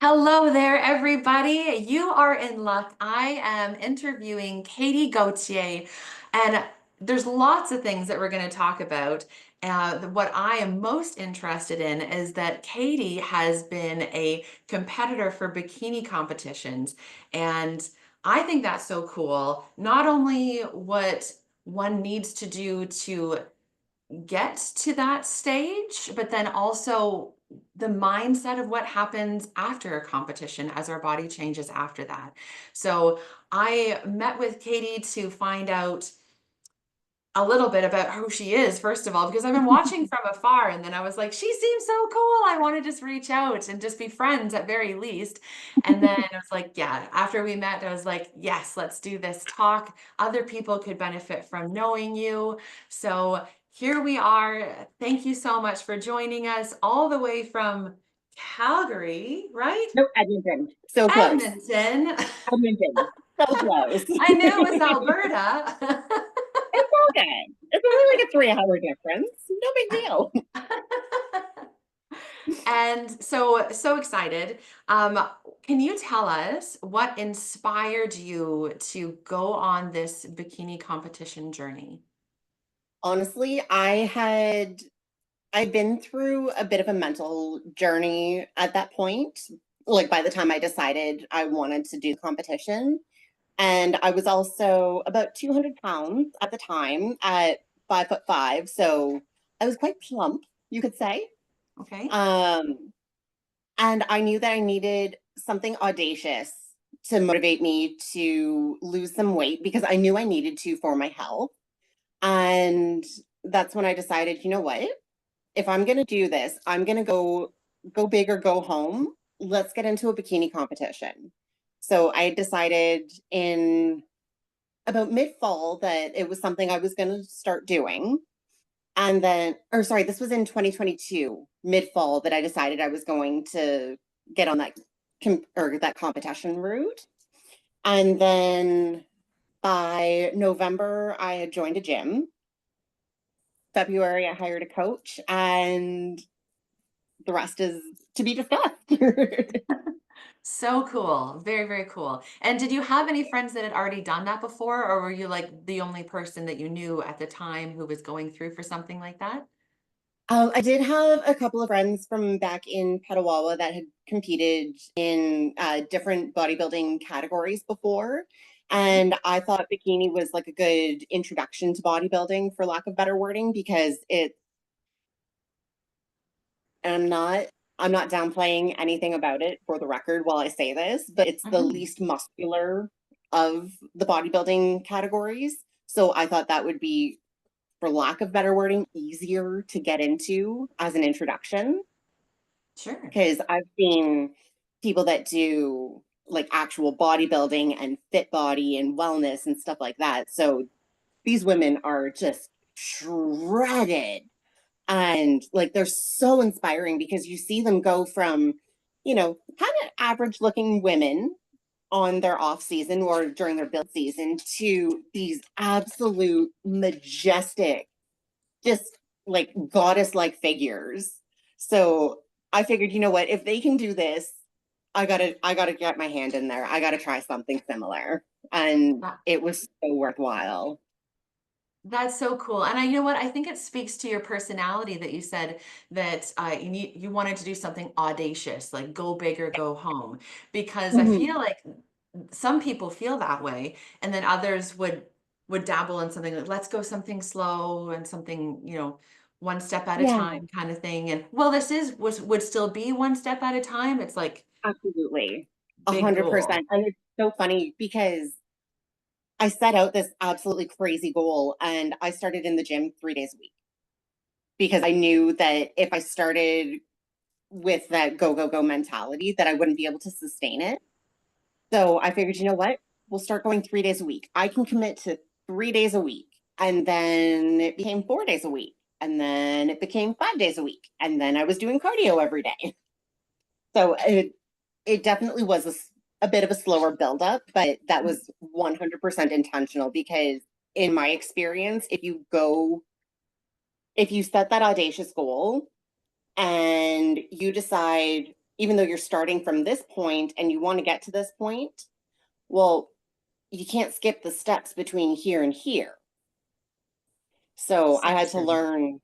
Hello there, everybody. You are in luck. I am interviewing Katie Gautier, and there's lots of things that we're going to talk about. What I am most interested in is that Katie has been a competitor for bikini competitions, and I think that's so cool. Not only what one needs to do to get to that stage, but then also the mindset of what happens after a competition as our body changes after that. So I met with Katie to find out a little bit about who she is, first of all, because I've been watching from afar and then I was like, she seems so cool. I want to just reach out and just be friends at very least. And then I was like, yeah, after we met, I was like, yes, let's do this talk. Other people could benefit from knowing you. So here we are. Thank you so much for joining us all the way from Calgary, right? No, Edmonton. So close. Edmonton. Edmonton. So close. I knew it was It's Alberta. all good. It's only like a 3 hour difference. No big deal. And so excited. Can you tell us what inspired you to go on this bikini competition journey? Honestly, I'd been through a bit of a mental journey at that point. Like by the time I decided I wanted to do competition. And I was also about 200 pounds at the time at 5'5". So I was quite plump, you could say. Okay. Um, And I knew that I needed something audacious to motivate me to lose some weight because I knew I needed to for my health. And that's when I decided, you know what? If I'm going to do this, I'm going to go big or go home. Let's get into a bikini competition. So I decided in about mid-fall that it was something I was going to start doing. And then, or sorry, this was in 2022, mid-fall, that I decided I was going to get on that competition route. And then by November, I had joined a gym. February, I hired a coach, and the rest is to be discussed. So cool. Very, very cool. And did you have any friends that had already done that before, or were you like the only person that you knew at the time who was going through for something like that? I did have a couple of friends from back in Petawawa that had competed in different bodybuilding categories before. Okay. And I thought bikini was like a good introduction to bodybuilding, for lack of better wording, because and I'm not downplaying anything about it for the record while I say this, but it's the Mhm. least muscular of the bodybuilding categories. So I thought that would be, for lack of better wording, easier to get into as an introduction. Sure. Because I've seen people that do like actual bodybuilding and fit body and wellness and stuff like that. So these women are just shredded, and like they're so inspiring because you see them go from, kind of average looking women on their off season or during their build season to these absolute majestic, just like goddess like figures. So I figured, you know what, if they can do this, I gotta get my hand in there. I gotta try something similar. And it was so worthwhile. That's so cool. And you know what? I think it speaks to your personality that you said that you wanted to do something audacious, like go big or go home. Because I feel Mhm. like some people feel that way, and then others would dabble in something like let's go something slow and something, one step at a Yeah, time kind of thing. And well, this is would still be one step at a time. It's like absolutely. A big hundred goal. percent. And it's so funny because I set out this absolutely crazy goal and I started in the gym 3 days a week because I knew that if I started with that go, go, go mentality, that I wouldn't be able to sustain it. So I figured, you know what? We'll start going 3 days a week. I can commit to 3 days a week. And then it became 4 days a week. And then it became 5 days a week. And then I was doing cardio every day. So it definitely was a bit of a slower buildup, but that was 100% intentional because in my experience, if you set that audacious goal and you decide even though you're starting from this point and you want to get to this point, well, you can't skip the steps between here and here. So So I had to true. learn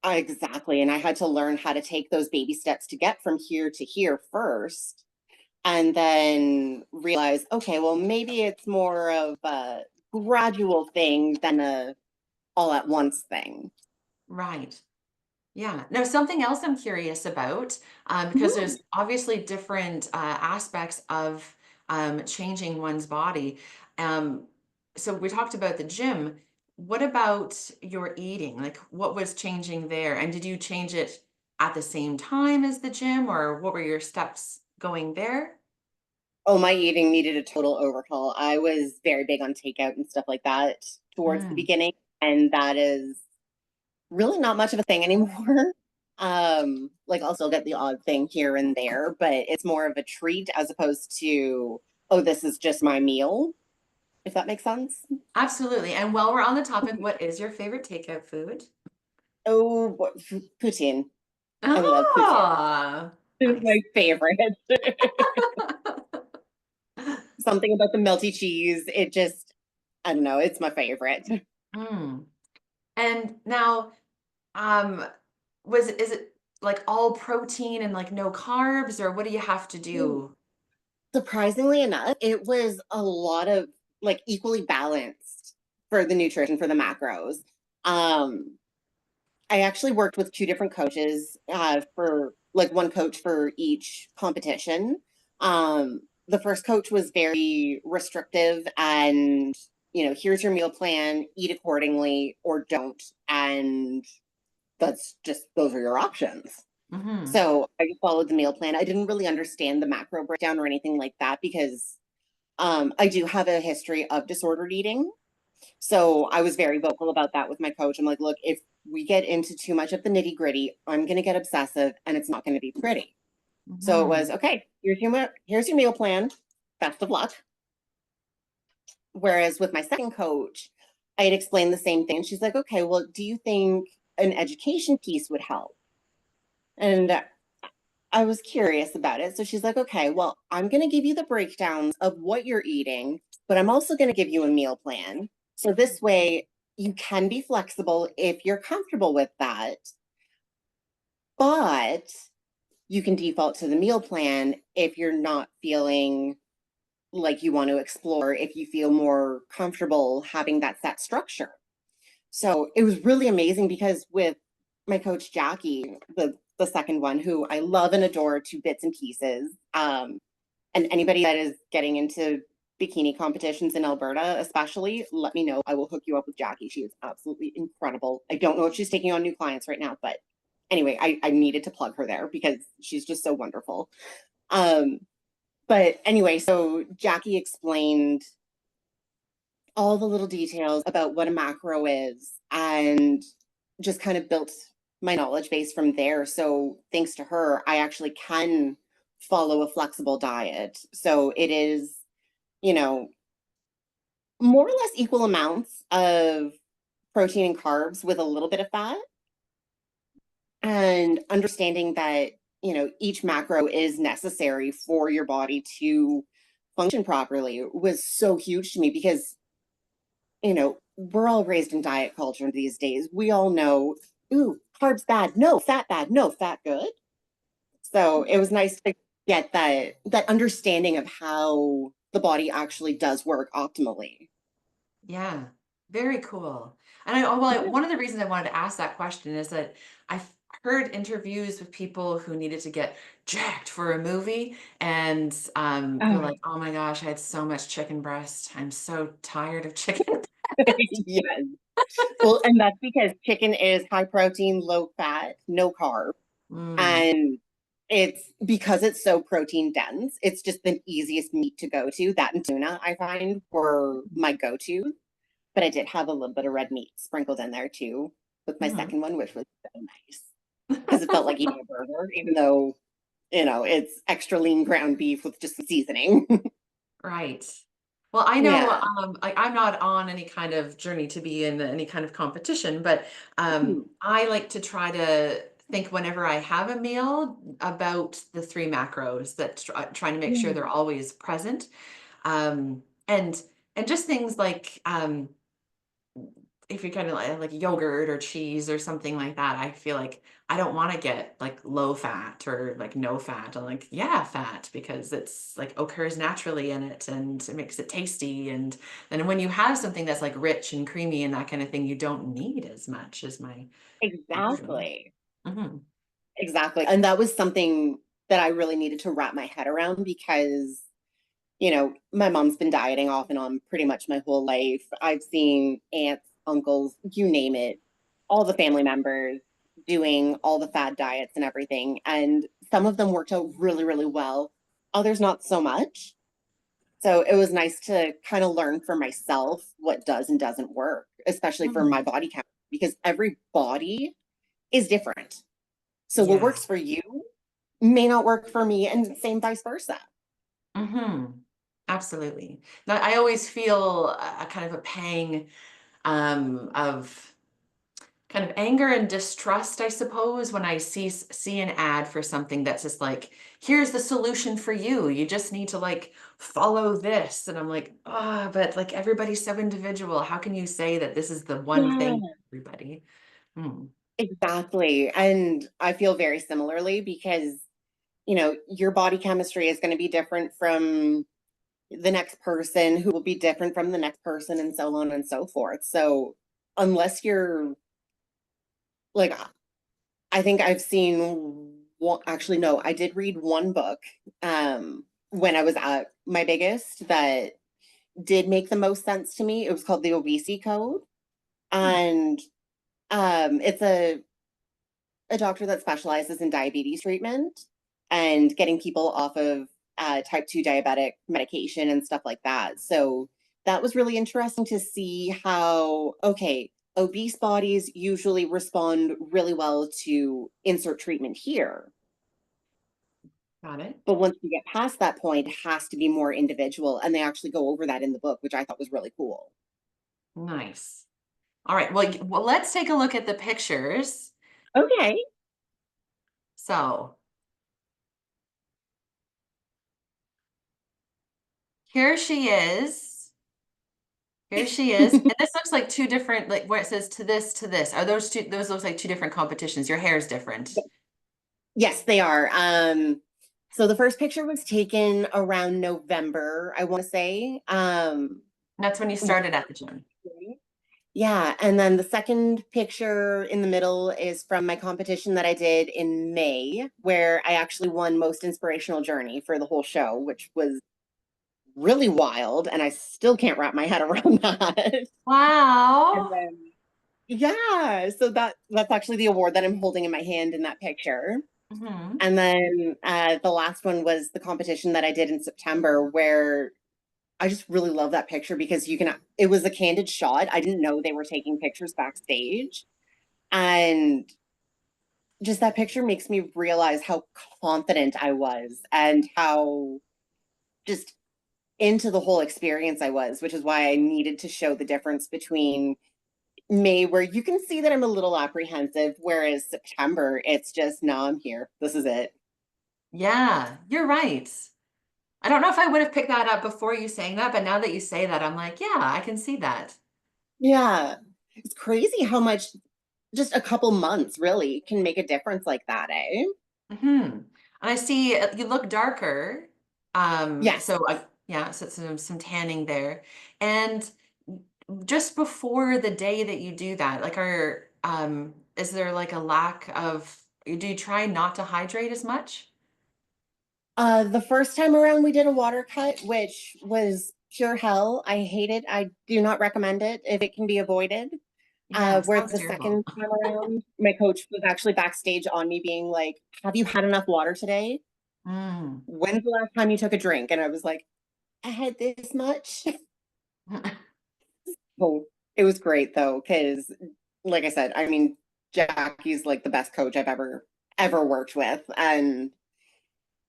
exactly. And I had to learn how to take those baby steps to get from here to here first. And then realize, okay, well, maybe it's more of a gradual thing than a all at once thing. Right. Yeah. Now, something else I'm curious about, because Mhm. there's obviously different aspects of changing one's body. Um, so we talked about the gym. What about your eating? Like, what was changing there? And did you change it at the same time as the gym, or what were your steps going there? Oh, my eating needed a total overhaul. I was very big on takeout and stuff like that towards the Mm, beginning, and that is really not much of a thing anymore. Like I'll still get the odd thing here and there, but it's more of a treat as opposed to, oh, this is just my meal, if that makes sense. absolutely. And while we're on the topic, what is your favorite takeout food? Oh, poutine. I love poutine. Oh, It's nice. my favorite. Something about the melty cheese, it just, I don't know, it's my favorite. Mm. And now, um, is it like all protein and like no carbs, or what do you have to do? Surprisingly enough, it was a lot of like equally balanced for the nutrition for the macros. Um, I actually worked with two different coaches for like one coach for each competition. The first coach was very restrictive and, here's your meal plan, eat accordingly or don't. And that's just, those are your options. Hmm. So I just followed the meal plan. I didn't really understand the macro breakdown or anything like that because I do have a history of disordered eating. So I was very vocal about that with my coach. I'm like, look, if we get into too much of the nitty gritty, I'm going to get obsessive and it's not going to be pretty. So it was, Hmm. okay, here's your meal plan. Best of luck. Whereas with my second coach, I had explained the same thing. And she's like, okay, well, do you think an education piece would help? And I was curious about it. So she's like, okay, well, I'm going to give you the breakdowns of what you're eating, but I'm also going to give you a meal plan. So this way you can be flexible if you're comfortable with that, but you can default to the meal plan if you're not feeling like you want to explore, if you feel more comfortable having that set structure. So it was really amazing because with my coach Jackie, the second one, who I love and adore to bits and pieces, and anybody that is getting into bikini competitions in Alberta, especially, let me know. I will hook you up with Jackie. She is absolutely incredible. I don't know if she's taking on new clients right now, but anyway, I needed to plug her there because she's just so wonderful. Um, but anyway, so Jackie explained all the little details about what a macro is and just kind of built my knowledge base from there. So thanks to her, I actually can follow a flexible diet. So it is, you know, more or less equal amounts of protein and carbs with a little bit of fat, and understanding that, each macro is necessary for your body to function properly was so huge to me because we're all raised in diet culture these days. We all know, ooh, carbs bad, no, fat bad, no, fat good. So it was nice to get that understanding of how the body actually does work optimally. Yeah, very cool. And one of the reasons I wanted to ask that question is that I've heard interviews with people who needed to get jacked for a movie, and they're Oh, like, "Oh my gosh, I had so much chicken breast. I'm so tired of chicken." yes. Well, and that's because chicken is high protein, low fat, no carb. Mm, And it's because it's so protein dense, it's just the easiest meat to go to. That and tuna, I find, were my go to. But I did have a little bit of red meat sprinkled in there too with my mhm. second one, which was so nice because it felt like eating a burger, even though, it's extra lean ground beef with just some seasoning. Right. Well, I know, Yeah. I'm not on any kind of journey to be in any kind of competition, but I like to try to think whenever I have a meal about the three macros that trying to make sure they're always present. Um, and and just things like if you're kind of like yogurt or cheese or something like that, I feel like I don't want to get like low fat or like no fat. I'm like, yeah, fat because it's like occurs naturally in it and it makes it tasty. And then when you have something that's like rich and creamy and that kind of thing, you don't need as much as my usual. Exactly. Hmm. Exactly. And that was something that I really needed to wrap my head around because, my mom's been dieting off and on pretty much my whole life. I've seen aunts, uncles, you name it, all the family members doing all the fad diets and everything. And some of them worked out really, really well, others not so much. So it was nice to kind of learn for myself what does and doesn't work, especially for my body count, because every body is different. So what Yeah. works for you may not work for me, and same vice versa. Hmm. Absolutely. Now, I always feel a kind of a pang of kind of anger and distrust, I suppose, when I see an ad for something that's just like, here's the solution for you. You just need to like follow this. And I'm like, ah, but like everybody's so individual. How can you say that this is the one thing Yeah, for everybody? Hmm. exactly. And I feel very similarly because, your body chemistry is going to be different from the next person, who will be different from the next person, and so on and so forth. So, unless you're like, I think I've seen one, actually, no, I did read one book when I was at my biggest that did make the most sense to me. It was called The Obesity Code. And it's a doctor that specializes in diabetes treatment and getting people off of type 2 diabetic medication and stuff like that. So that was really interesting to see how, okay, obese bodies usually respond really well to insert treatment here. Got it. But once you get past that point, it has to be more individual. And they actually go over that in the book, which I thought was really cool. Nice. All right. Well, let's take a look at the pictures. Okay. So here she is. Here she is. And this looks like two different, like where it says to this. Are those two, those looks like two different competitions. Your hair is different. Yes, they are. So the first picture was taken around November, I want to say. That's when you started at the gym. Yeah, and then the second picture in the middle is from my competition that I did in May, where I actually won most inspirational journey for the whole show, which was really wild, and I still can't wrap my head around that. And Wow. then yeah, so that's actually the award that I'm holding in my hand in that picture. Hmm. And then the last one was the competition that I did in September, where I just really love that picture because it was a candid shot. I didn't know they were taking pictures backstage. And just that picture makes me realize how confident I was and how just into the whole experience I was, which is why I needed to show the difference between May, where you can see that I'm a little apprehensive, whereas September, it's just, no, I'm here. This is it. Yeah, you're right. I don't know if I would have picked that up before you saying that, but now that you say that, I'm like, yeah, I can see that. Yeah. It's crazy how much just a couple months really can make a difference like that, eh? Hmm. And I see you look darker. Yes. So yeah, so some tanning there. And just before the day that you do that, like is there like a lack of, do you try not to hydrate as much? The first time around we did a water cut, which was pure hell. I hate it. I do not recommend it if it can be avoided. Yeah, Where sounds the terrible. second time around, my coach was actually backstage on me being like, "Have you had enough water today? Mm. When's the last time you took a drink?" And I was like, "I had this much." Oh, it was great though, because like I said, I mean, Jackie's like the best coach I've ever worked with. And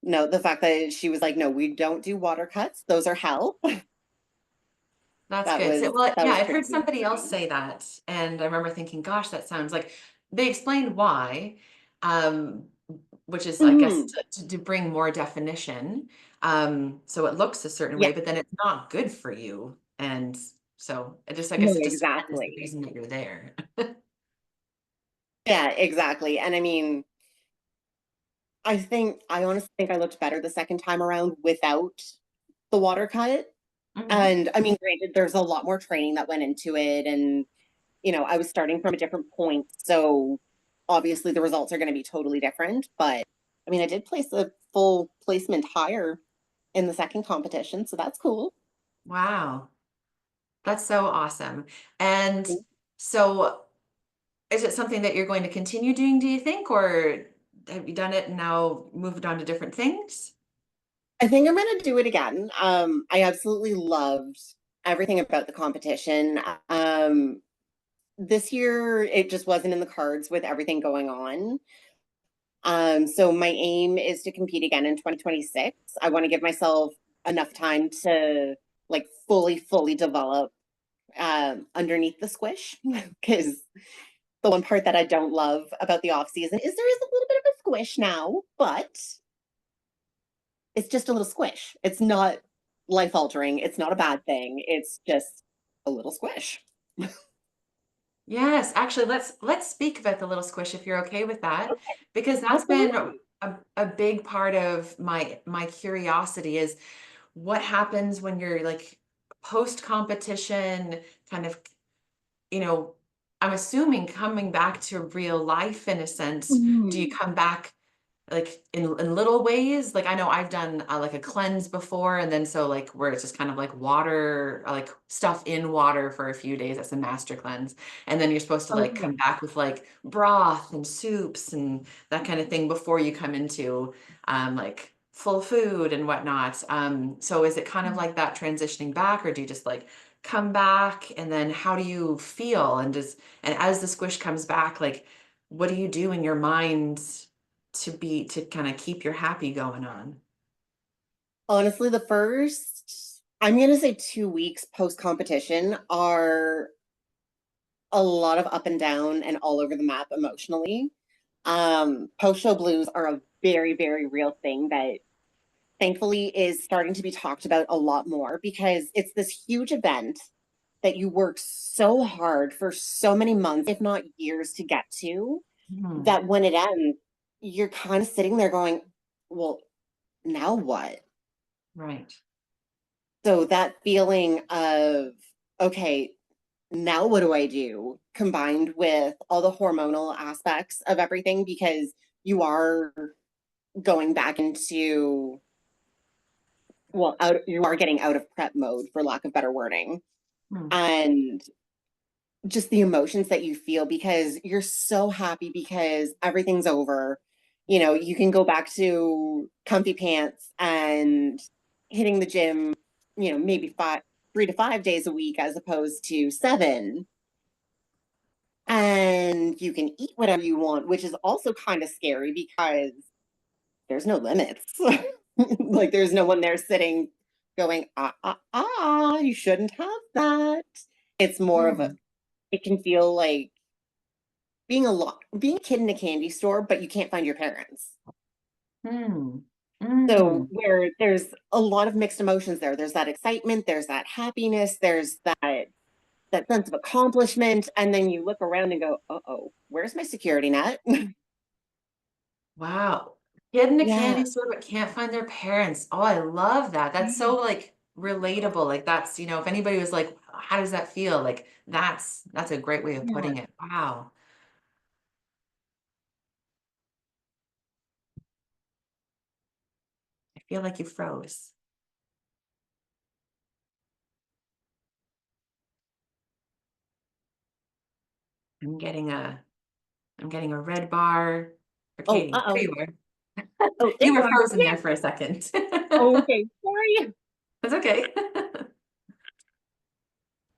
no, the fact that she was like, "No, we don't do water cuts. Those are hell." That's That good. was Well, that yeah, was I'd heard crazy. somebody else say that, and I remember thinking, gosh, that sounds like they explained why. um, which is, I guess, Mhm. to bring more definition. So it looks a certain Yeah, way, but then it's not good for you. And so it just, I no, guess it just depends the exactly. reason that you're there. Yeah, exactly. And I mean, I honestly think I looked better the second time around without the water cut. Mhm. And I mean, granted, there's a lot more training that went into it. And, I was starting from a different point. So obviously the results are going to be totally different. But I mean, I did place a full placement higher in the second competition. So that's cool. Wow. That's so awesome. And so is it something that you're going to continue doing, do you think, or have you done it and now moved on to different things? I think I'm going to do it again. I absolutely loved everything about the competition. Um, this year, it just wasn't in the cards with everything going on. So my aim is to compete again in 2026. I want to give myself enough time to like fully develop underneath the squish because the one part that I don't love about the off season is there is a little bit of a squish now, but it's just a little squish. It's not life altering. It's not a bad thing. It's just a little squish. Yes, actually, let's speak about the little squish if you're okay with that, Okay, because that's been absolutely. a big part of my curiosity is what happens when you're like post competition, kind of, you know, I'm assuming coming back to real life in a sense. Do you Mhm. come back like in little ways? Like I know I've done like a cleanse before, and then so like where it's just kind of like water, like stuff in water for a few days. That's a master cleanse, and then you're supposed to like Okay. come back with like broth and soups and that kind of thing before you come into like full food and whatnot. So is it kind of like that transitioning back, or do you just like come back, and then how do you feel? And as the squish comes back, like what do you do in your mind to kind of keep your happy going on? Honestly, the first, I'm going to say 2 weeks post competition are a lot of up and down and all over the map emotionally. Post show blues are a very real thing that thankfully is starting to be talked about a lot more because it's this huge event that you work so hard for so many months, if not years, to get to, Hmm. that when it ends, you're kind of sitting there going, well, now what? Right. So that feeling of, okay, now what do I do? Combined with all the hormonal aspects of everything, because you are going back into, well, you are getting out of prep mode, for lack of better wording. Hmm. And just the emotions that you feel because you're so happy because everything's over. You can go back to comfy pants and hitting the gym, maybe 3 to 5 days a week as opposed to 7. And you can eat whatever you want, which is also kind of scary because there's no limits. Like there's no one there sitting going, you shouldn't have that. It's more of a, Hmm. it can feel like being a kid in a candy store, but you can't find your parents. Hmm. So Mm. where there's a lot of mixed emotions there. There's that excitement, there's that happiness, there's that sense of accomplishment, and then you look around and go, "Uh-oh, where's my security net?" Wow. Kid in a Yeah. candy store but can't find their parents. Oh, I love that. That's so Yeah. like relatable. Like that's, if anybody was like, how does that feel? Like that's a great way of Yeah. putting it. Wow. I feel like you froze. I'm getting a I'm getting a red bar for Oh, Katie. There uh-oh. you were. Oh, there You you were are. frozen Yeah. there for a second. Okay. Sorry. That's okay.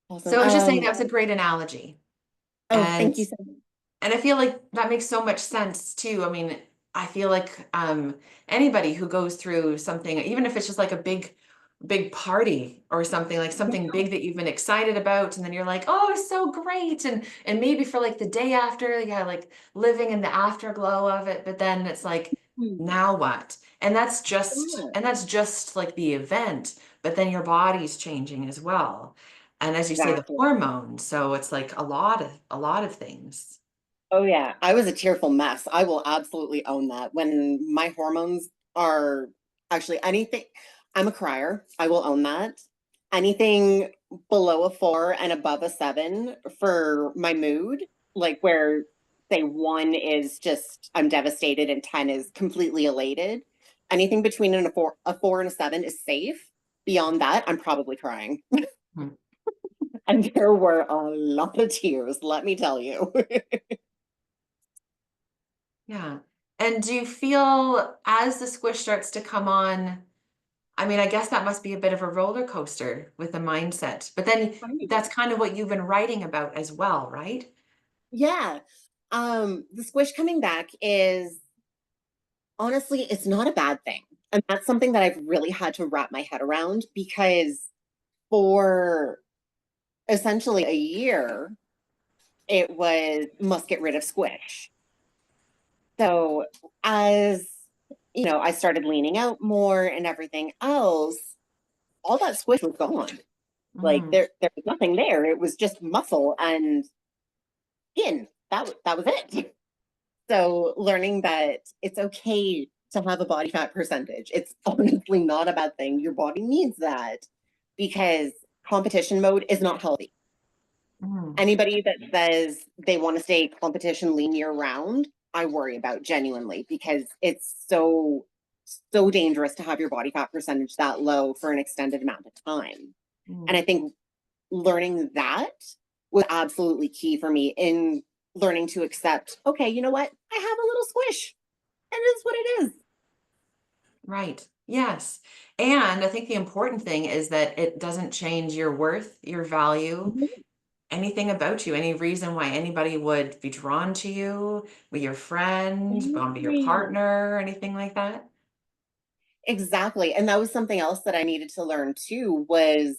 Awesome. So I was just saying that was a great analogy. Oh, And thank you so much. and I feel like that makes so much sense too. I mean, I feel like anybody who goes through something, even if it's just like a big big party or something, like something big that you've been excited about, and then you're like, oh, it's so great. And maybe for like the day after, yeah, like living in the afterglow of it, but then it's like, Mhm. now what? Yeah, And that's just like the event, but then your body's changing as well. And as you say, the exactly. hormones, so it's like a lot of things. Oh yeah, I was a tearful mess. I will absolutely own that. When my hormones are actually anything, I'm a crier. I will own that. Anything below a 4 and above a 7 for my mood, like where say 1 is just I'm devastated and 10 is completely elated. Anything between a 4 and a 7 is safe. Beyond that, I'm probably crying. Hmm. And there were a lot of tears, let me tell you. Yeah. And do you feel as the squish starts to come on, I mean, I guess that must be a bit of a roller coaster with the mindset, but then that's kind of what you've been writing about as well, right? Yeah. The squish coming back is honestly, it's not a bad thing. And that's something that I've really had to wrap my head around because for essentially a year, it was must get rid of squish. So as I started leaning out more and everything else, all that squish was gone. Like Mm, there was nothing there. It was just muscle and skin. That was it. So learning that it's okay to have a body fat percentage. It's honestly not a bad thing. Your body needs that because competition mode is not healthy. mm, Anybody that says they want to stay competition lean year round, I worry about genuinely because it's so dangerous to have your body fat percentage that low for an extended amount of time. And mm. I think learning that was absolutely key for me in learning to accept, okay, you know what? I have a little squish. And it is what it is. Right. Yes. And I think the important thing is that it doesn't change your worth, your value, Mhm. anything about you, any reason why anybody would be drawn to you, be your friend, be your Right. partner, or anything like that. Exactly. And that was something else that I needed to learn too was,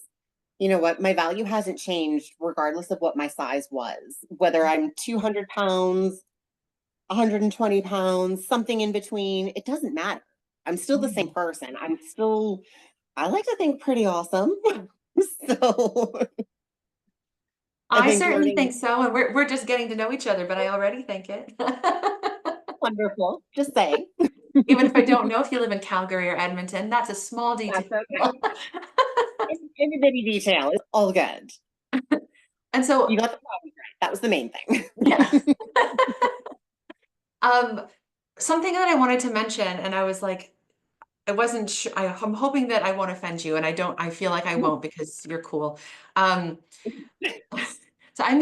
you know what, my value hasn't changed regardless of what my size was. Whether I'm 200 pounds, 120 pounds, something in between, it doesn't matter. I'm still the same Mm. person. I like to think pretty awesome. So I I think certainly learning think so, and we're just getting to know each other, but I already think it. wonderful. Just saying. Even if I don't know if you live in Calgary or Edmonton, that's a small detail. That's okay. Every bitty detail is all good. And You so, got the problem right. That was the main thing. yeah. Um, Something that I wanted to mention, and I was like, I wasn't sure, I'm hoping that I won't offend you, and I feel like I won't because you're cool. Um, so I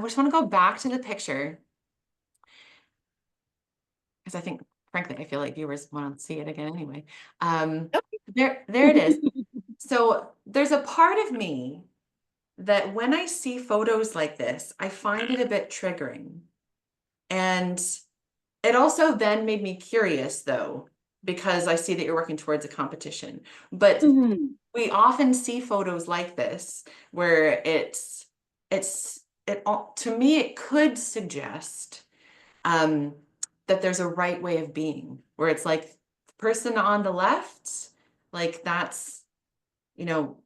just want to go back to the picture because I think, frankly, I feel like viewers want to see it again anyway. Um, there it is. So there's a part of me that when I see photos like this, I find it a bit triggering. And it also then made me curious though, because I see that you're working towards a competition. But Mhm. we often see photos like this where to me it could suggest um, that there's a right way of being, where it's like the person on the left, like that's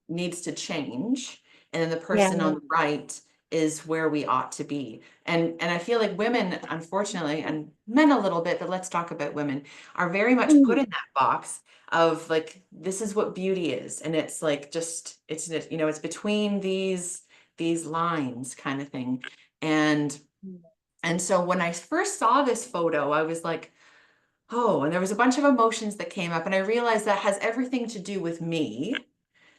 needs to change. And then the Yeah. person on the right is where we ought to be. And I feel like women, unfortunately, and men a little bit, but let's talk about women, are very much put Mhm. in that box of like, this is what beauty is. And it's like just it's between these lines kind of thing. And and so when I first saw this photo, I was like, oh, and there was a bunch of emotions that came up, and I realized that has everything to do with me,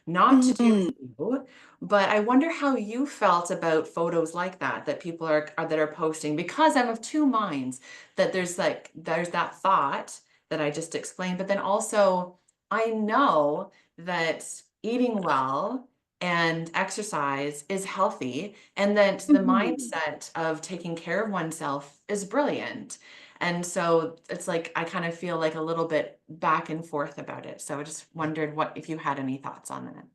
not to do with Mhm. you. But I wonder how you felt about photos like that that people that are posting, because I'm of two minds, that there's that thought that I just explained, but then also I know that eating well and exercise is healthy, and that the Mhm. mindset of taking care of oneself is brilliant. And so it's like I kind of feel like a little bit back and forth about it. So I just wondered what if you had any thoughts on that.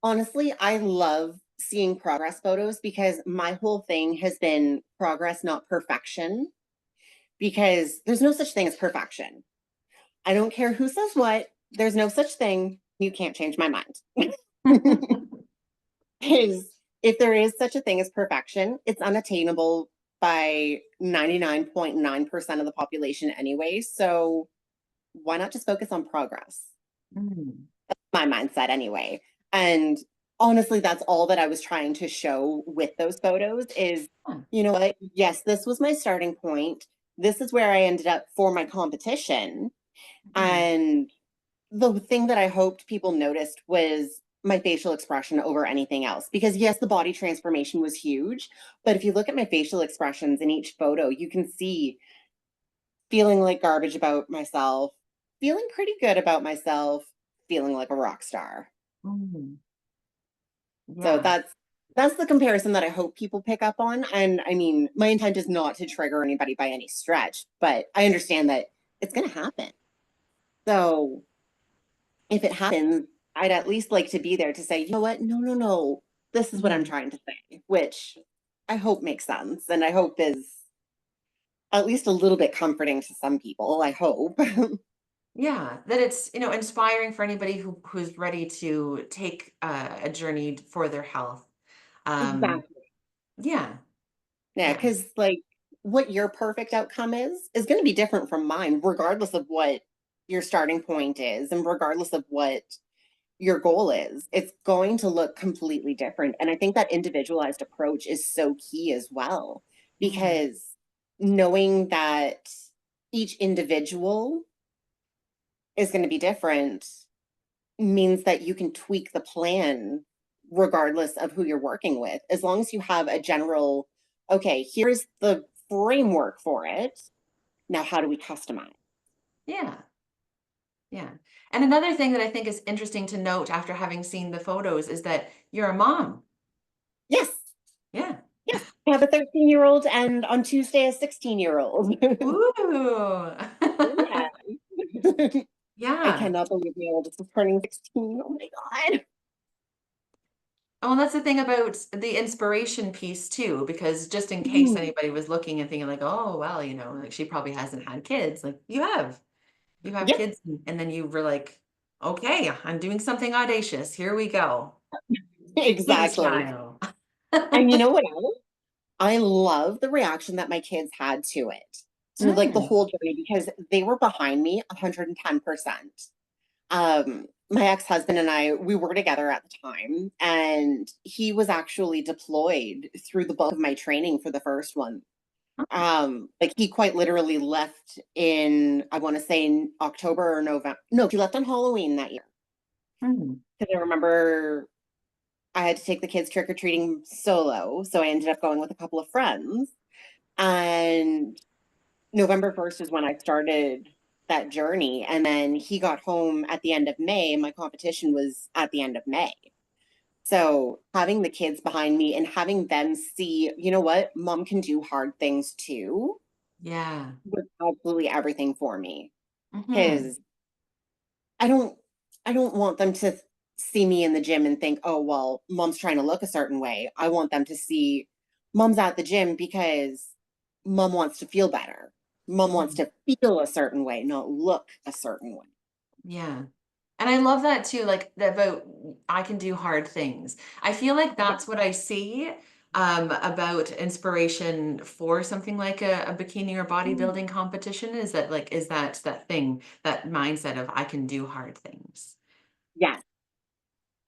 Honestly, I love seeing progress photos because my whole thing has been progress, not perfection, because there's no such thing as perfection. I don't care who says what, there's no such thing. You can't change my mind. Because if there is such a thing as perfection, it's unattainable by 99.9% of the population anyway. So why not just focus on progress? Mm. My mindset anyway. And honestly, that's all that I was trying to show with those photos is, Huh. you know what? Yes, this was my starting point. This is where I ended up for my competition. Mm. And the thing that I hoped people noticed was my facial expression over anything else. Because yes, the body transformation was huge. But if you look at my facial expressions in each photo, you can see feeling like garbage about myself, feeling pretty good about myself, feeling like a rock star. Mm. So Yeah. that's the comparison that I hope people pick up on. And I mean, my intent is not to trigger anybody by any stretch, but I understand that it's going to happen. So if it happens, I'd at least like to be there to say, you know what? No, no, no. This is what I'm Mm. trying to say, which I hope makes sense and I hope is at least a little bit comforting to some people. I hope. Yeah, that it's, inspiring for anybody who's ready to take a journey for their health. Um, Exactly. yeah, Yeah, yeah. because like what your perfect outcome is going to be different from mine, regardless of what your starting point is and regardless of what your goal is. It's going to look completely different. And I think that individualized approach is so key as well, Mm. because knowing that each individual is going to be different means that you can tweak the plan regardless of who you're working with. As long as you have a general, okay, here's the framework for it. Now, how do we customize? Yeah, yeah. And another thing that I think is interesting to note after having seen the photos is that you're a mom. Yes, Yeah. yes. I have a 13-year-old and on Tuesday, a 16-year-old. Ooh. Yeah. I Yeah. cannot believe the oldest is turning 16. Oh my God. Oh, and that's the thing about the inspiration piece too, because just in case Mhm. anybody was looking and thinking like, oh, well, like she probably hasn't had kids. Like you have Yep, kids, and then you were like, okay, I'm doing something audacious. Here we go. Baby exactly. style. And you know what else? I love the reaction that my kids had to it, to like the Mm, whole journey, because they were behind me 110%. My ex-husband and I, we were together at the time, and he was actually deployed through the bulk of my training for the first one. Like he quite literally left in, I want to say in October or November. No, he left on Halloween that year. mm. Because I remember I had to take the kids trick-or-treating solo. So I ended up going with a couple of friends. And November 1st is when I started that journey. And then he got home at the end of May, and my competition was at the end of May. So having the kids behind me and having them see, you know what, mom can do hard things too, Yeah. was absolutely everything for me. Hmm. Because I don't I don't want them to see me in the gym and think, oh well, mom's trying to look a certain way. I want them to see mom's at the gym because mom wants to feel better. Mom wants Hmm. to feel a certain way, not look a certain way. Yeah. And I love that too, like about I can do hard things. I feel like Yeah. that's what I see about inspiration for something like a bikini or Mm. bodybuilding competition is that like is that thing, that mindset of I can do hard things. Yes.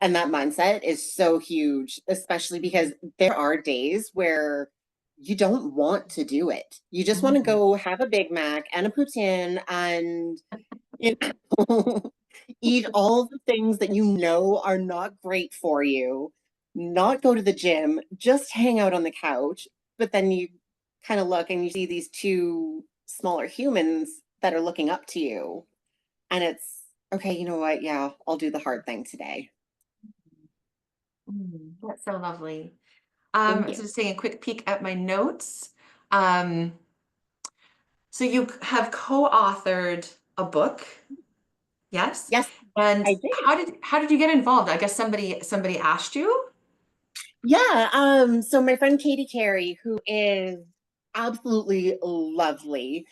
And that mindset is so huge, especially because there are days where you don't want to do it. You just want to Mhm. go have a Big Mac and a poutine and you know, eat all the things that you know are not great for you, not go to the gym, just hang out on the couch. But then you kind of look and you see these two smaller humans that are looking up to you. And it's okay, you know what? Yeah, I'll do the hard thing today. That's so lovely. Thank So you. just taking a quick peek at my notes. Um, So you have co-authored a book, yes? Yes, And I did. how did you get involved? I guess somebody asked you? Yeah, so my friend Katie Carey, who is absolutely lovely,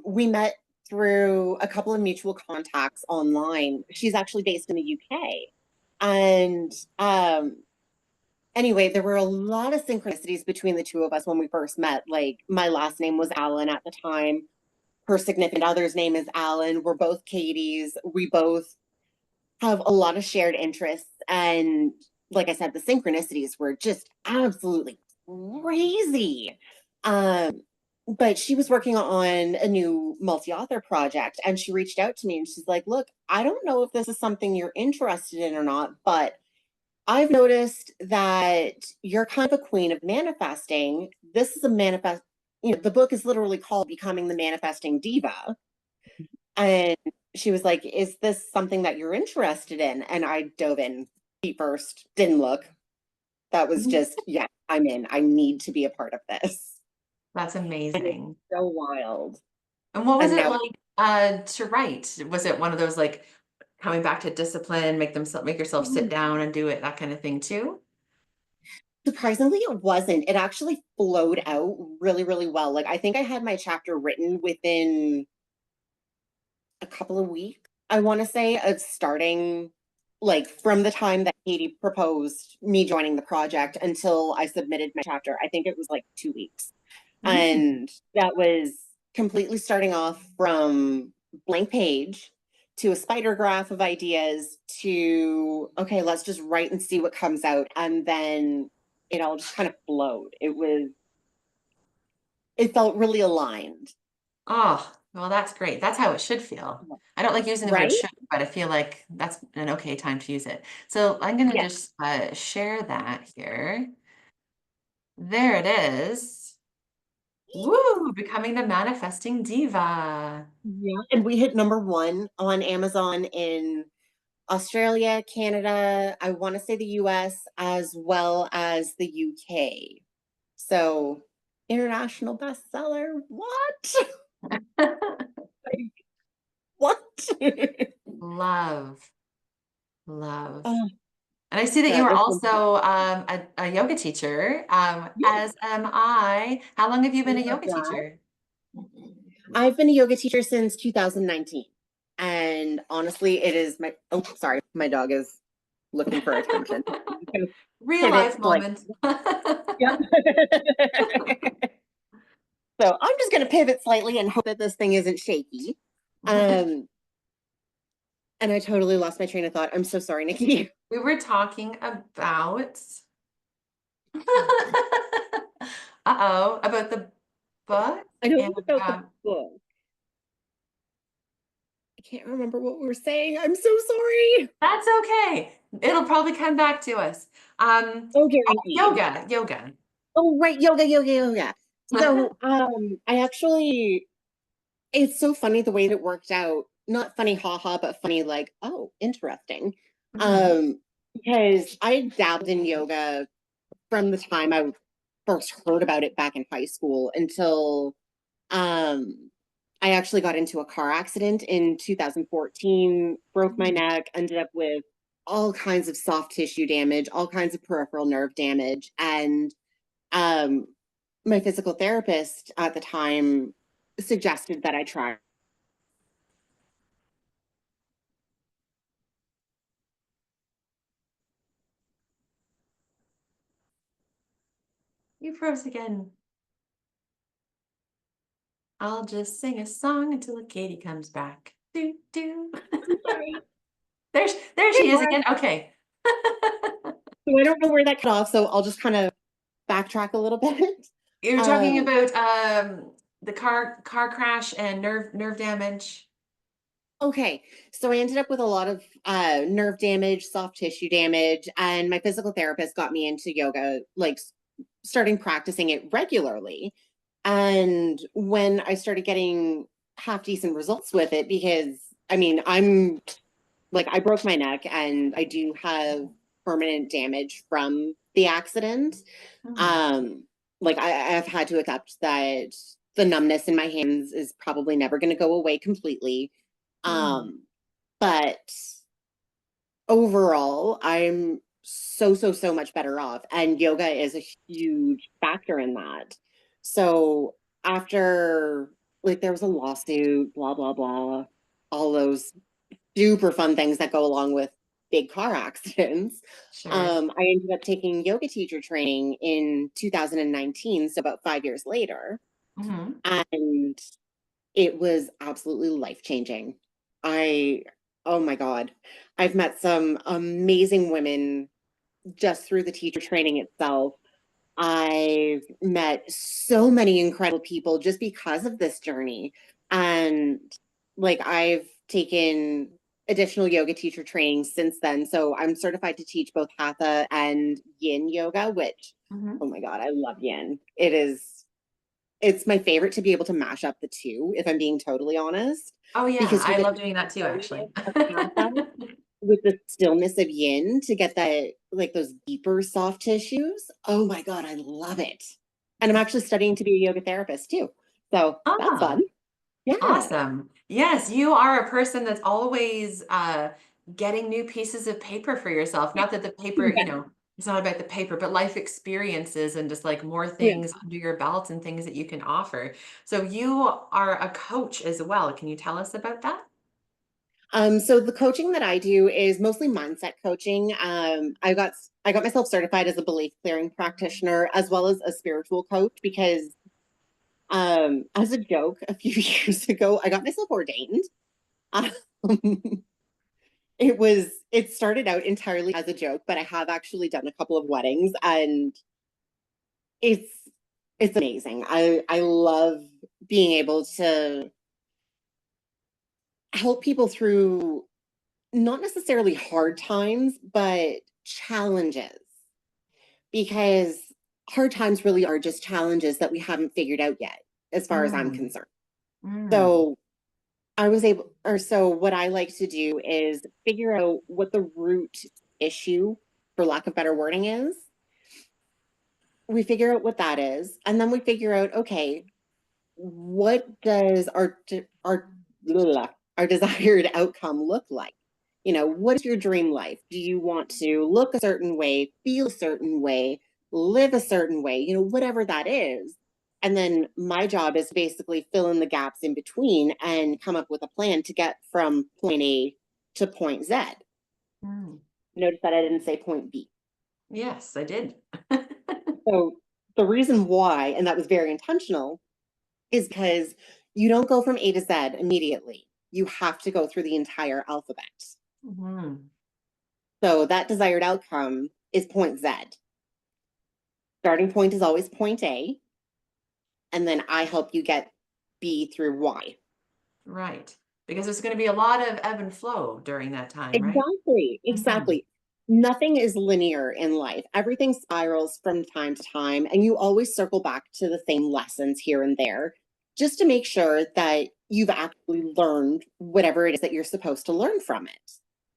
we met through a couple of mutual contacts online. She's actually based in the UK. And anyway, there were a lot of synchronicities between the two of us when we first met. Like, my last name was Alan at the time. Her significant other's name is Alan. We're both Katie's. We both have a lot of shared interests. And like I said, the synchronicities were just absolutely crazy. Um, but she was working on a new multi-author project, and she reached out to me and she's like, look, I don't know if this is something you're interested in or not, but I've noticed that you're kind of a queen of manifesting. This is a manifest, the book is literally called Becoming the Manifesting Diva. And she was like, is this something that you're interested in? And I dove in feet first, didn't look. That was just, yeah, I'm in. I need to be a part of this. That's And it's amazing. so wild. And what was And it now, like to write? Was it one of those like coming back to discipline, make yourself sit down and do it, that kind of thing too? surprisingly, it wasn't. It actually flowed out really, really well. Like, I think I had my chapter written within a couple of weeks, I want to say, of starting, like, from the time that Katie proposed me joining the project until I submitted my chapter. I think it was like 2 weeks. Mm. And that was completely starting off from blank page to a spider graph of ideas to, okay, let's just write and see what comes out. And then it all just kind of flowed. It felt really aligned. Oh, well, that's great. That's how it should feel. I don't like using the word Right? should, but I feel like that's an okay time to use it. So I'm going to Yeah. just share that here. There it is. Woo, becoming the manifesting diva. Yeah. And we hit #1 on Amazon in Australia, Canada, I want to say the US, as well as the UK. So, international bestseller. What? What? Love, love. Oh, And I see that you God, are this one's also a yoga teacher, yeah, as am I. How long have you been a love yoga that. teacher? I've been a yoga teacher since 2019. And honestly, it is my, oh, sorry, my dog is looking for attention. I'm just gonna Real pivot life like, moment. yep. So I'm just going to pivot slightly and hope that this thing isn't shaky. Um, and I totally lost my train of thought. I'm so sorry, Nikki. We were talking about, uh-oh, about the book I know and it's about the book. I can't remember what we were saying. I'm so sorry. that's okay. It'll probably come back to us. Oh, Oh, guaranteed. yoga. Oh, right, yoga. So, I actually, it's so funny the way that it worked out. Not funny, haha, but funny, like, oh, interesting. Mhm. Um, because I dabbled in yoga from the time I first heard about it back in high school until um I actually got into a car accident in 2014, broke my neck, ended up with all kinds of soft tissue damage, all kinds of peripheral nerve damage. And um, my physical therapist at the time suggested that I try. You froze again. I'll just sing a song until Katie comes back. Do, do. I'm sorry. There There she you is are. again. Okay. So I don't know where that cut off, so I'll just kind of backtrack a little bit. You're talking Um, about the car crash and nerve damage. Okay, so I ended up with a lot of nerve damage, soft tissue damage, and my physical therapist got me into yoga, like starting practicing it regularly. And when I started getting half decent results with it, because I mean, I'm like, I broke my neck and I do have permanent damage from the accident. Hmm. Um, like, I've had to accept that the numbness in my hands is probably never going to go away completely. Mm. But overall, I'm so much better off. And yoga is a huge factor in that. So after, like, there was a lawsuit, blah, blah, blah, all those super fun things that go along with big car accidents. Sure. I ended up taking yoga teacher training in 2019, so about 5 years later. Hmm. And it was absolutely life changing. I, oh my God, I've met some amazing women just through the teacher training itself. I've met so many incredible people just because of this journey. And like I've taken additional yoga teacher training since then. So I'm certified to teach both hatha and yin yoga, which, Hmm. oh my God, I love yin. It's my favorite to be able to mash up the two, if I'm being totally honest, Oh yeah, because you I get love the doing that too, slowness actually. of hatha with the stillness of yin to get that, like those deeper soft tissues. Oh my God, I love it. And I'm actually studying to be a yoga therapist too. So that's Ah. fun. Yeah. Awesome. Yes, you are a person that's always getting new pieces of paper for yourself. Not that the paper, it's not about the paper, but life experiences and just like more Yeah. things under your belt and things that you can offer. So you are a coach as well. Can you tell us about that? So the coaching that I do is mostly mindset coaching. I got myself certified as a belief clearing practitioner as well as a spiritual coach because as a joke a few years ago, I got myself ordained. Um, it started out entirely as a joke, but I have actually done a couple of weddings and it's it's amazing. I love being able to help people through not necessarily hard times, but challenges because hard times really are just challenges that we haven't figured out yet, as far as I'm Mm, concerned. mm, So I was able, or so what I like to do is figure out what the root issue, for lack of better wording, is. We figure out what that is, and then we figure out, okay, what does our desired outcome look like? What is your dream life? Do you want to look a certain way, feel a certain way, live a certain way, whatever that is. And then my job is basically fill in the gaps in between and come up with a plan to get from point A to point Z. mm. Notice that I didn't say point B. Yes, I did. So the reason why, and that was very intentional, is because you don't go from A to Z immediately. You have to go through the entire alphabet. Mhm. So that desired outcome is point Z. Starting point is always point A, and then I help you get B through Y. Right. Because there's going to be a lot of ebb and flow during that time, right? Exactly, Mhm. exactly. Nothing is linear in life. Everything spirals from time to time, and you always circle back to the same lessons here and there just to make sure that you've actually learned whatever it is that you're supposed to learn from it.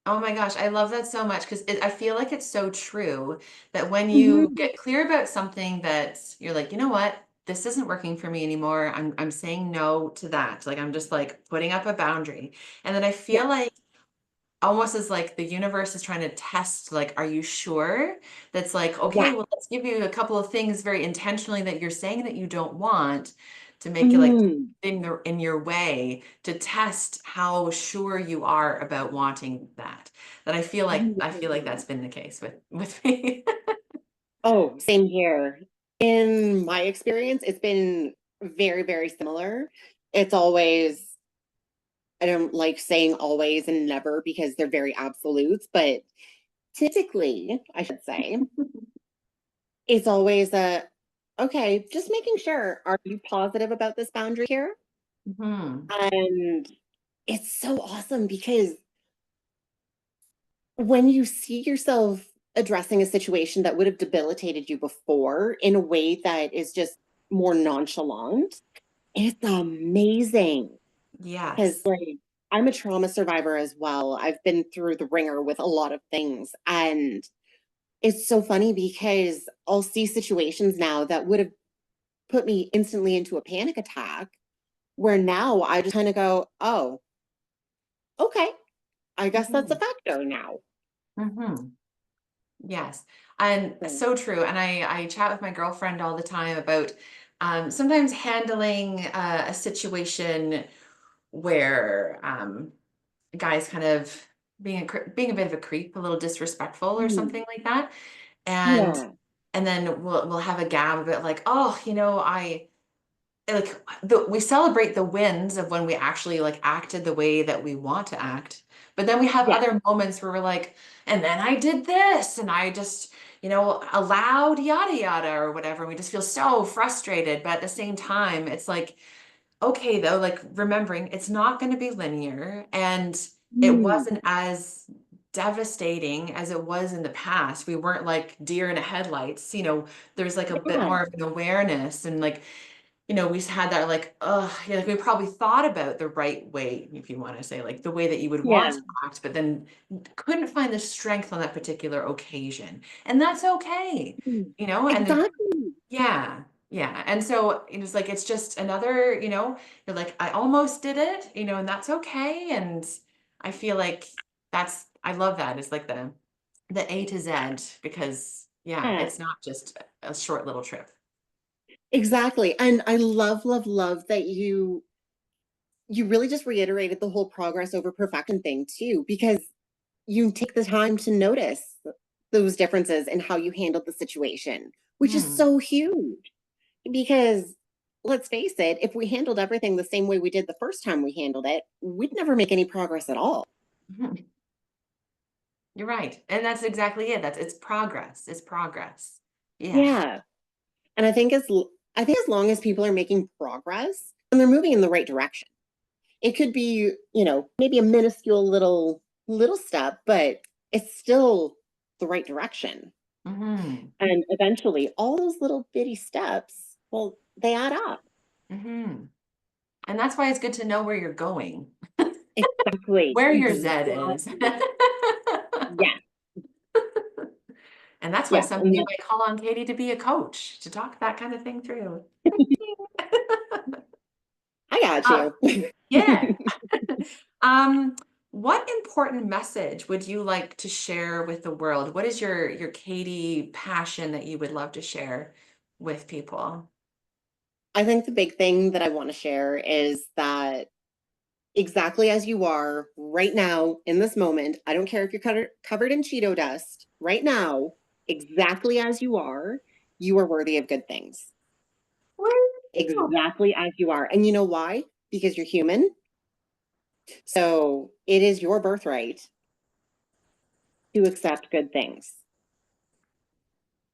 Oh my gosh, I love that so much because I feel like it's so true that when you Mhm. get clear about something that you're like, you know what, this isn't working for me anymore. I'm saying no to that. Like I'm just like putting up a boundary. And then I Yeah. feel like almost as like the universe is trying to test, like, are you sure? That's like, Yeah. okay, well, let's give you a couple of things very intentionally that you're saying that you don't want to make it like Mhm. in your way to test how sure you are about wanting that. That I feel like that's been the case with me. Oh, same here. In my experience, it's been very similar. It's always, I don't like saying always and never because they're very absolutes, but typically, I should say, it's always okay, just making sure, are you positive about this boundary here? Mhm. And it's so awesome because when you see yourself addressing a situation that would have debilitated you before in a way that is just more nonchalant, it's amazing. Because, Yes. like, I'm a trauma survivor as well. I've been through the ringer with a lot of things. And it's so funny because I'll see situations now that would have put me instantly into a panic attack, where now I just kind of go, oh, okay, I guess that's a Mhm. factor now. Mhm. Yes. And So, so true. And I chat with my girlfriend all the time about sometimes handling a situation where a guy's kind of being a bit of a creep, a little disrespectful or mm, something like that. And yeah, and then we'll have a gab about like, oh, I like we celebrate the wins of when we actually like acted the way that we want to act. But then we have yeah, other moments where we're like, and then I did this and I just, allowed yada yada or whatever. We just feel so frustrated. But at the same time, it's like, okay, though, like remembering it's not going to be linear and it mm, wasn't as devastating as it was in the past. We weren't like deer in the headlights, there's like a bit yeah, more of an awareness and like we had that like, yeah, like we probably thought about the right way, if you want to say, like the way that you would want yeah, to act, but then couldn't find the strength on that particular occasion. And that's okay, mm. and then, Exactly. yeah, yeah. And so it's like, it's just another, you're like, I almost did it, and that's okay. And I feel like I love that. It's like the A to Z because, yeah, Yeah, it's not just a short little trip. exactly. And I love, love, love that you really just reiterated the whole progress over perfection thing too, because you take the time to notice those differences in how you handled the situation, which is Mm. so huge. Because let's face it, if we handled everything the same way we did the first time we handled it, we'd never make any progress at all. You're right. And that's exactly it. It's progress. It's progress. Yeah. Yeah. And I think as long as people are making progress and they're moving in the right direction, it could be, maybe a minuscule little step, but it's still the right direction. Hmm. And eventually all those little bitty steps, well, they add up. Hmm. And that's why it's good to know where you're going, Exactly. where your Z is. Exactly. Yes. And that's why Yes. someday And you might call on Katie to be a coach to talk that kind of thing through. I got Uh, you. yeah. Um, what important message would you like to share with the world? What is your Katie passion that you would love to share with people? I think the big thing that I want to share is that exactly as you are right now in this moment, I don't care if you're covered in Cheeto dust right now, exactly as you are worthy of good things. Woo! Exactly as you are. And you know why? Because you're human. So it is your birthright to accept good things.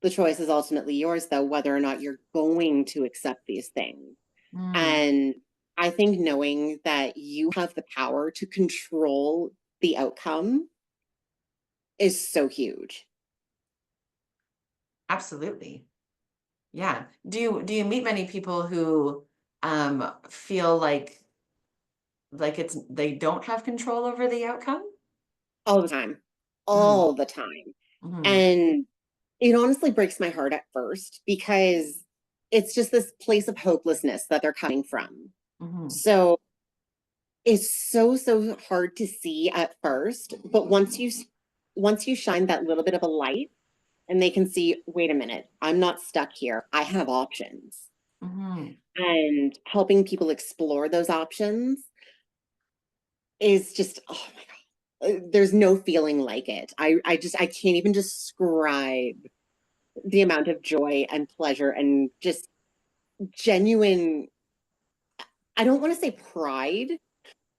The choice is ultimately yours, though, whether or not you're going to accept these things. Mm, And I think knowing that you have the power to control the outcome is so huge. absolutely. Yeah. Do you meet many people who feel like they don't have control over the outcome? All the time. Mm, All the time. mm, And it honestly breaks my heart at first because it's just this place of hopelessness that they're coming from. mm, So it's so, so hard to see at first, but once you shine that little bit of a light and they can see, wait a minute, I'm not stuck here. I have options. mm, And helping people explore those options is just, oh my God, there's no feeling like it. I can't even describe the amount of joy and pleasure and just genuine, I don't want to say pride,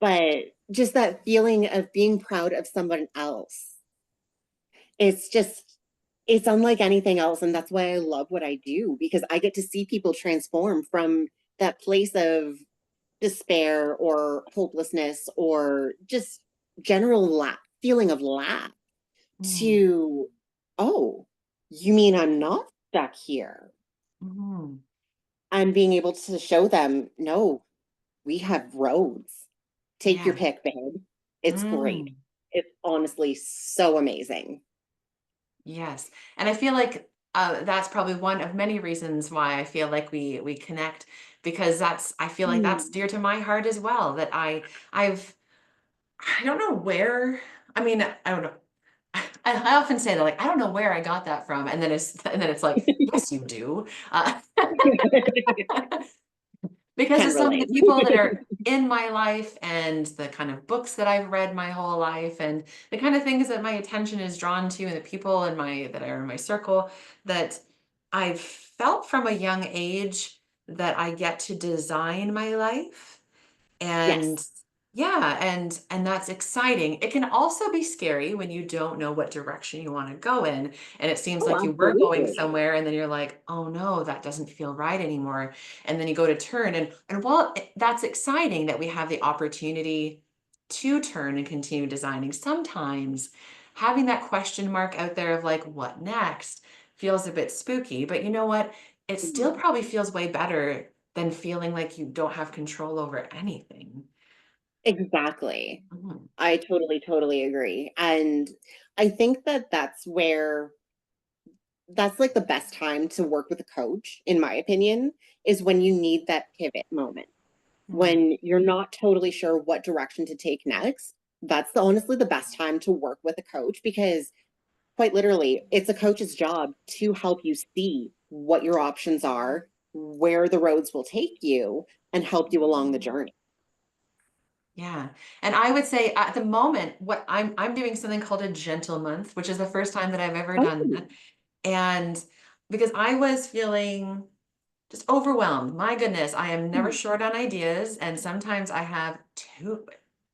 but just that feeling of being proud of someone else. It's just, it's unlike anything else. And that's why I love what I do because I get to see people transform from that place of despair or hopelessness or just general feeling of lack mm, to, oh, you mean I'm not stuck here? mm. And being able to show them, no, we have roads. Take your Yeah. pick, babe. It's great. Mm. It's honestly so amazing. Yes. And I feel like That's probably one of many reasons why I feel like we connect, because I feel like that's Mm. dear to my heart as well. That I've I don't know where. I mean, I don't know. I often say that, like, I don't know where I got that from, and then it's like, yes, you do. Because Can of some of the relate. people that are in my life and the kind of books that I've read my whole life and the kind of things that my attention is drawn to and the people in my that are in my circle, that I've felt from a young age that I get to design my life. And Yes. yeah, and that's exciting. It can also be scary when you don't know what direction you want to go in, and it seems Oh, like you were going absolutely. somewhere, and then you're like, oh no, that doesn't feel right anymore. And then you go to turn, and while that's exciting that we have the opportunity to turn and continue designing, sometimes having that question mark out there of like, what next, feels a bit spooky. But you know what? It still Mhm. probably feels way better than feeling like you don't have control over anything. Exactly. Mhm. I totally, totally agree. And I think that that's like the best time to work with a coach, in my opinion, is when you need that pivot moment. Mm. When you're not totally sure what direction to take next, that's honestly the best time to work with a coach because quite literally, it's a coach's job to help you see what your options are, where the roads will take you, and help you along the journey. Yeah. And I would say at the moment, what I'm doing something called a gentle month, which is the first time that I've ever done Oh, that. And because I was feeling just overwhelmed. My goodness, I am never mm, short on ideas, and sometimes I have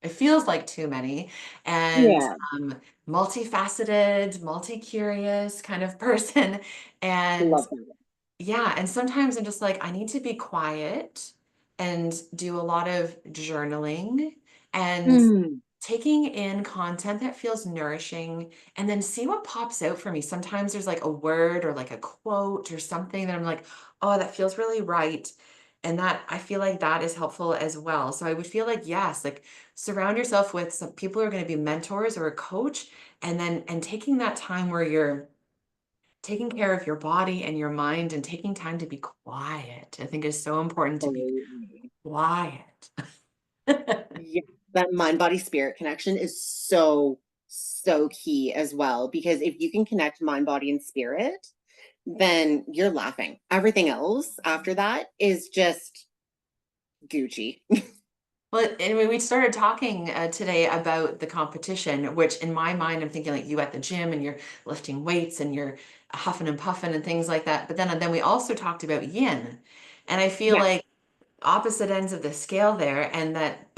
it feels like too many, and yeah, multifaceted, multi-curious kind of person. And love that. yeah, and sometimes I'm just like, I need to be quiet and do a lot of journaling and Mm, taking in content that feels nourishing and then see what pops out for me. Sometimes there's like a word or like a quote or something that I'm like, oh, that feels really right. And that I feel like that is helpful as well. So I would feel like, yes, like surround yourself with some people who are going to be mentors or a coach, and then and taking that time where you're taking care of your body and your mind and taking time to be quiet, I think is so important to be absolutely. quiet. Yeah, that mind body spirit connection is so, so key as well. Because if you can connect mind, body, and spirit, then you're laughing. Everything else after that is just Gucci. Well, anyway, we started talking today about the competition, which in my mind, I'm thinking like you at the gym and you're lifting weights and you're huffing and puffing and things like that. But then we also talked about yin. And I feel Yes, like opposite ends of the scale there, and that,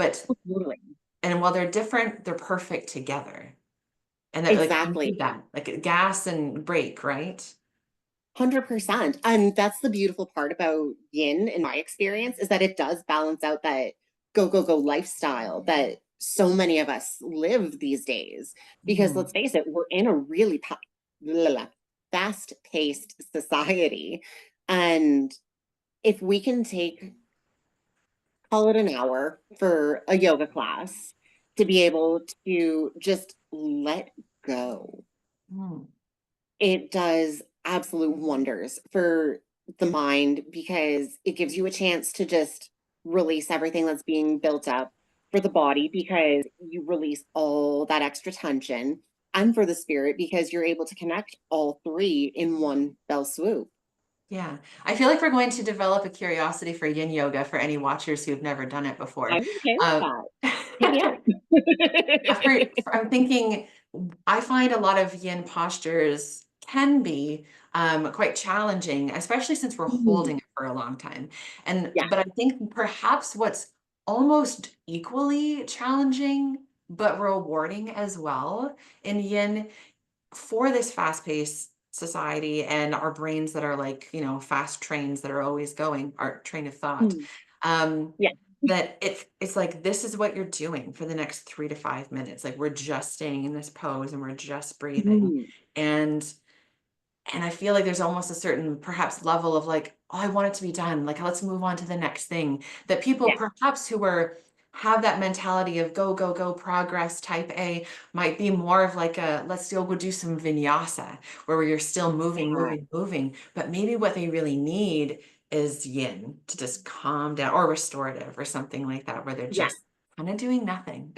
totally. and while they're different, they're perfect together. And that like you Exactly. need that, like gas and brake, right? 100%. And that's the beautiful part about yin, in my experience, is that it does balance out that go, go, go lifestyle that so many of us live these days. Because Mhm. let's face it, we're in a really fast paced society. And if we can take, call it an hour for a yoga class to be able to just let go, Mm. it does absolute wonders for the mind because it gives you a chance to just release everything that's being built up for the body because you release all that extra tension, and for the spirit because you're able to connect all three in one fell swoop. Yeah, I feel like we're going to develop a curiosity for yin yoga for any watchers who've never done it I'm before. okay with Um, that. Hit me up. I'm thinking, I find a lot of yin postures can be quite challenging, especially since we're Mm, holding it for a long time. And yeah. but I think perhaps what's almost equally challenging but rewarding as well in yin for this fast-paced society and our brains that are like, fast trains that are always going, our train of thought, Mm, um, yeah. that it's like this is what you're doing for the next 3 to 5 minutes. Like we're just staying in this pose and we're just breathing. Mm, And and I feel like there's almost a certain perhaps level of like, oh, I want it to be done. Like let's move on to the next thing. That people yeah. perhaps who were have that mentality of go, go, go, progress type A might be more of like a let's go do some vinyasa where you're still moving, Yeah. moving, moving. But maybe what they really need is yin to just calm down, or restorative or something like that, where they're Yes. just kind of doing nothing.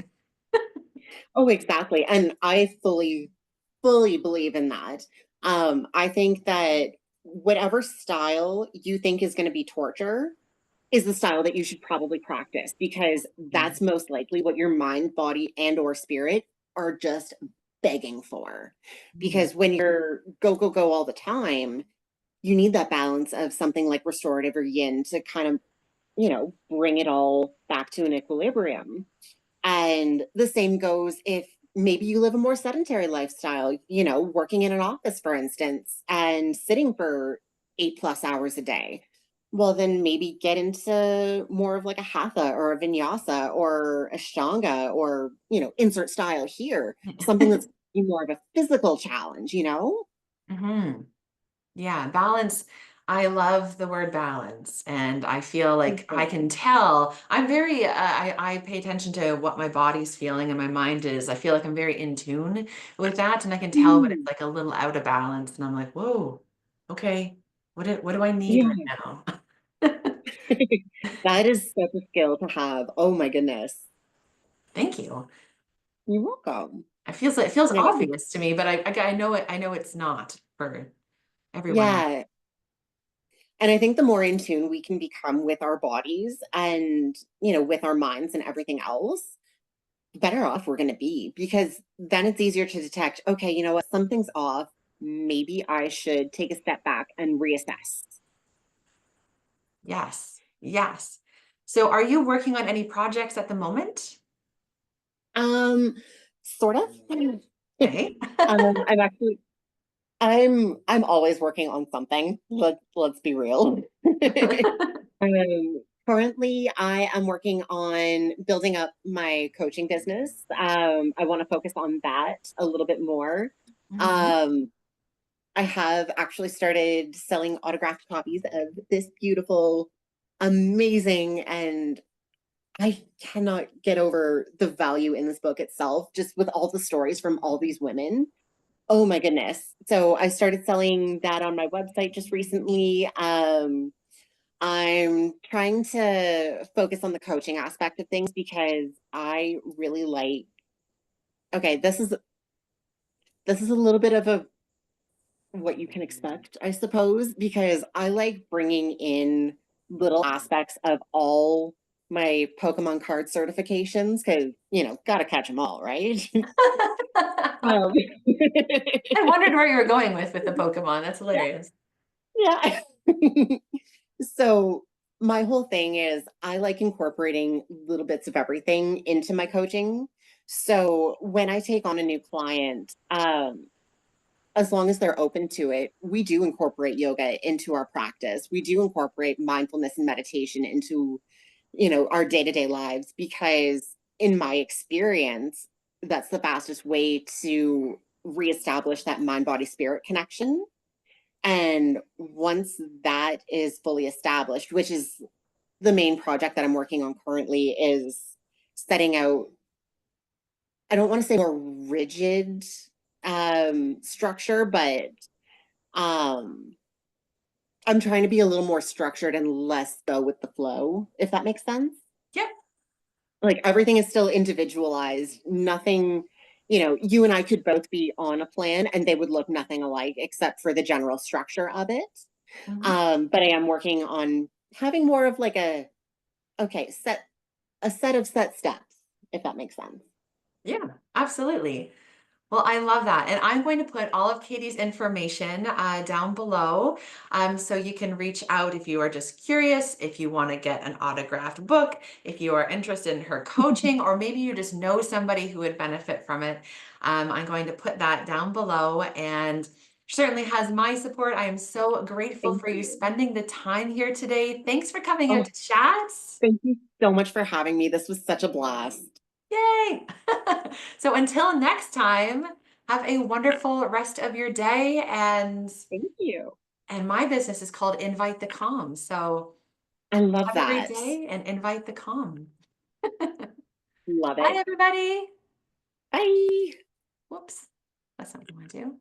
Oh, exactly. And I fully believe in that. I think that whatever style you think is going to be torture is the style that you should probably practice, because Mm. that's most likely what your mind, body, and or spirit are just begging for. Mm. Because when you're go, go, go all the time, you need that balance of something like restorative or yin to kind of, bring it all back to an equilibrium. And the same goes if maybe you live a more sedentary lifestyle, working in an office, for instance, and sitting for 8+ hours a day. Well, then maybe get into more of like a hatha or a vinyasa or a shanga, or, insert style here, something that's more of a physical challenge. Hmm. Yeah, balance. I love the word balance, and I feel like I can Mhm. tell. I'm very, I pay attention to what my body's feeling and my mind is. I feel like I'm very in tune with that, and I can tell when it's Mm. like a little out of balance, and I'm like, whoa, okay, what do I need right Yeah. now? That is such a skill to have. Oh my goodness. Thank you. You're welcome. It feels Yeah. obvious to me, but I know it. I know it's not for everyone else. Yeah. And I think the more in tune we can become with our bodies and, with our minds and everything else, the better off we're going to be, because then it's easier to detect, okay, you know what, something's off. Maybe I should take a step back and reassess. Yes, yes. So, are you working on any projects at the moment? Um, sort of. Okay. I'm actually I'm always working on something. Let's be real. Currently, I am working on building up my coaching business. I want to focus on that a little bit more. Mhm. Um, I have actually started selling autographed copies of this beautiful, amazing, and I cannot get over the value in this book itself, just with all the stories from all these women. Oh my goodness. So I started selling that on my website just recently. I'm trying to focus on the coaching aspect of things because I really like, okay, this is a little bit of a what you can expect, I suppose, because I like bringing in little aspects of all my Pokemon card certifications, because, got to catch them all, right? um, I wondered where you were going with the Pokemon. That's yeah. hilarious. Yeah. So my whole thing is I like incorporating little bits of everything into my coaching. So when I take on a new client, as long as they're open to it, we do incorporate yoga into our practice. We do incorporate mindfulness and meditation into, our day-to-day lives, because in my experience, that's the fastest way to reestablish that mind body spirit connection. And once that is fully established, which is the main project that I'm working on currently, is setting out, I don't want to say more rigid structure, but um, I'm trying to be a little more structured and less go with the flow, if that makes sense. Yep. Like everything is still individualized. Nothing, you and I could both be on a plan and they would look nothing alike except for the general structure of it. Mhm. But I am working on having more of like a set of set steps, if that makes sense. Yeah, absolutely. Well, I love that. And I'm going to put all of Katie's information down below so you can reach out if you are just curious, if you want to get an autographed book, if you are interested in her coaching, or maybe you just know somebody who would benefit from it. I'm going to put that down below, and she certainly has my support. I am so grateful Thank for you you. spending the time here today. Thanks for coming out Oh, to chat. thank you so much for having me. This was such a blast. Yay! So until next time, have a wonderful rest of your day. Thank you. And my business is called Invite the Calm. So I love have a great that. day and invite the calm. Love Bye, it. everybody. Bye. Whoops. That's not what I want to do.